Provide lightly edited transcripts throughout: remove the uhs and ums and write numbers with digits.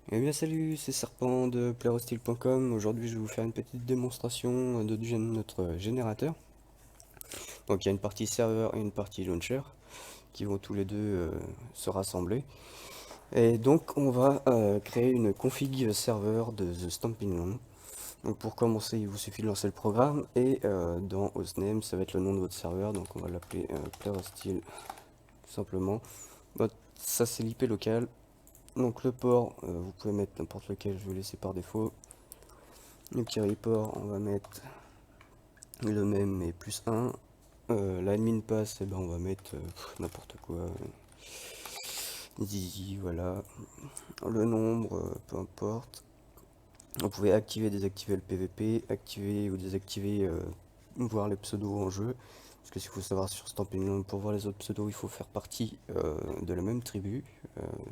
Eh bien salut, c'est Serpent de playrostyle.com. Aujourd'hui je vais vous faire une petite démonstration de notre générateur. Donc il y a une partie serveur et une partie launcher qui vont tous les deux se rassembler. Et donc on va créer une config serveur de The Stamping Land. Donc pour commencer il vous suffit de lancer le programme et dans hostname ça va être le nom de votre serveur. Donc on va l'appeler playrostyle tout simplement. Ça c'est l'IP local. Donc le port, vous pouvez mettre n'importe lequel, je vais laisser par défaut. Le carry port, on va mettre le même mais plus 1. L'admin pass, eh ben, on va mettre n'importe quoi. Zizi, voilà. Le nombre, peu importe. Vous pouvez activer, désactiver le PVP, activer ou désactiver, voir les pseudos en jeu. Parce que s'il faut savoir sur Stamping Land, pour voir les autres pseudos, il faut faire partie de la même tribu.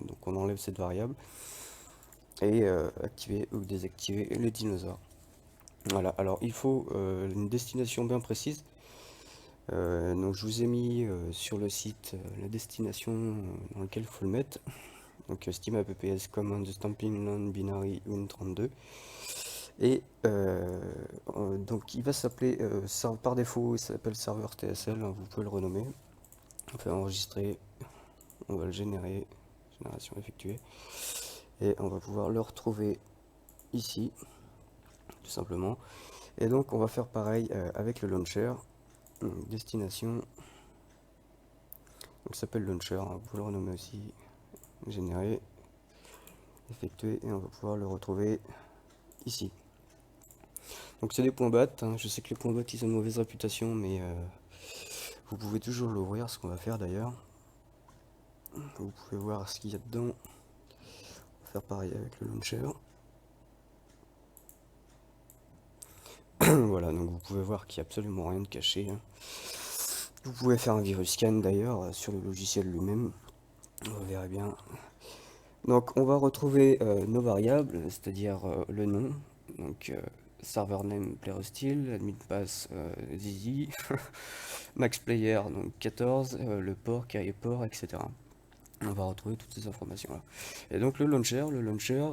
Donc on enlève cette variable. Et activer ou désactiver les dinosaures. Voilà, alors il faut une destination bien précise. Donc je vous ai mis sur le site la destination dans laquelle il faut le mettre. Donc Steam apps command stamping land binary win32. Et donc il va s'appeler par défaut, il s'appelle serveur TSL, hein, vous pouvez le renommer. On fait enregistrer, on va le générer, génération effectuée. Et on va pouvoir le retrouver ici, tout simplement. Et donc on va faire pareil avec le launcher. Donc, destination, il s'appelle launcher, hein, vous pouvez le renommer aussi, générer, effectuer, et on va pouvoir le retrouver ici. Donc c'est des points bat, hein. Je sais que les points bat ils ont une mauvaise réputation, mais vous pouvez toujours l'ouvrir, ce qu'on va faire d'ailleurs. Vous pouvez voir ce qu'il y a dedans. On va faire pareil avec le launcher. Voilà, donc vous pouvez voir qu'il n'y a absolument rien de caché, hein. Vous pouvez faire un virus scan d'ailleurs sur le logiciel lui-même. Vous verrez bien. Donc on va retrouver nos variables, c'est-à-dire le nom. Donc server name playrostyle, admin pass Zizi, max player donc 14, le port, carrier port, etc. On va retrouver toutes ces informations là. Et donc le launcher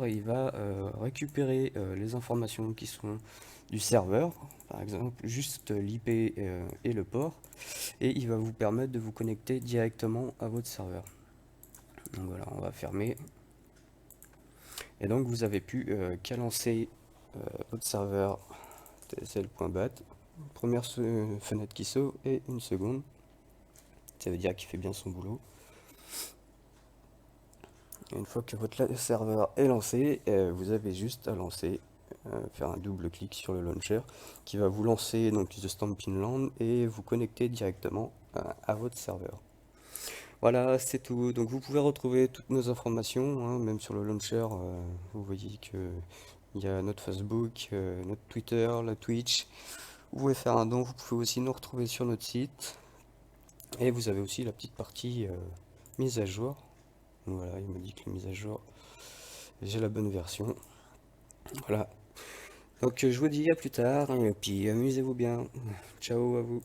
il va récupérer les informations qui sont du serveur, par exemple juste l'IP et le port, et il va vous permettre de vous connecter directement à votre serveur. Donc voilà, on va fermer. Et donc vous avez pu qu'à lancer votre serveur tsl.bat, première fenêtre qui s'ouvre et une seconde. Ça veut dire qu'il fait bien son boulot. Et une fois que votre serveur est lancé, vous avez juste à lancer, faire un double clic sur le launcher qui va vous lancer donc The Stamping Land et vous connecter directement à votre serveur. Voilà, c'est tout. Donc vous pouvez retrouver toutes nos informations, hein, même sur le launcher. Vous voyez que il y a notre Facebook, notre Twitter, la Twitch. Vous pouvez faire un don. Vous pouvez aussi nous retrouver sur notre site. Et vous avez aussi la petite partie mise à jour. Voilà, il me dit que la mise à jour, j'ai la bonne version. Voilà. Donc je vous dis à plus tard et puis amusez-vous bien. Ciao à vous.